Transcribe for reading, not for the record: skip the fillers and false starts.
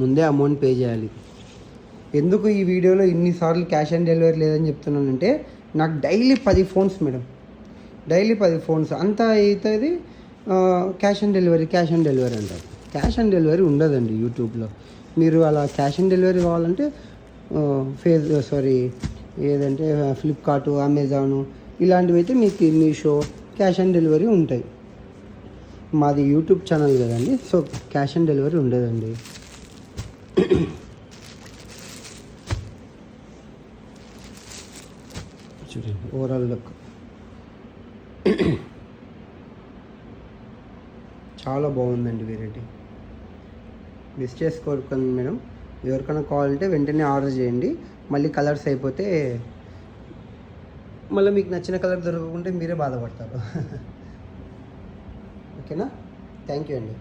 ముందే amount pay చేయాలి. ఎందుకు ఈ వీడియోలో ఇన్నిసార్లు క్యాష్ ఆన్ డెలివరీ లేదని చెప్తున్నానంటే, నాకు daily 10 phones madam, daily 10 phones అంతా అవుతుంది. క్యాష్ ఆన్ డెలివరీ అంటారు. క్యాష్ ఆన్ డెలివరీ ఉండదండి యూట్యూబ్లో. మీరు అలా క్యాష్ ఆన్ డెలివరీ కావాలంటే ఏదంటే ఫ్లిప్కార్టు, అమెజాను ఇలాంటివి అయితే మీకు మీషో క్యాష్ ఆన్ డెలివరీ ఉంటాయి. మాది యూట్యూబ్ ఛానల్ కదండి, సో క్యాష్ ఆన్ డెలివరీ ఉండదండి. చూడండి ఓవరాల్ లుక్ చాలా బాగుందండి. వెరైటీ మిస్ చేసుకోకండి మేడం. ఎవరికైనా కావాలంటే వెంటనే ఆర్డర్ చేయండి. మళ్ళీ కలర్స్ అయిపోతే మళ్ళీ మీకు నచ్చిన కలర్ దొరకకుంటే మీరే బాధపడతారు. ఓకేనా? థ్యాంక్ యూ అండి.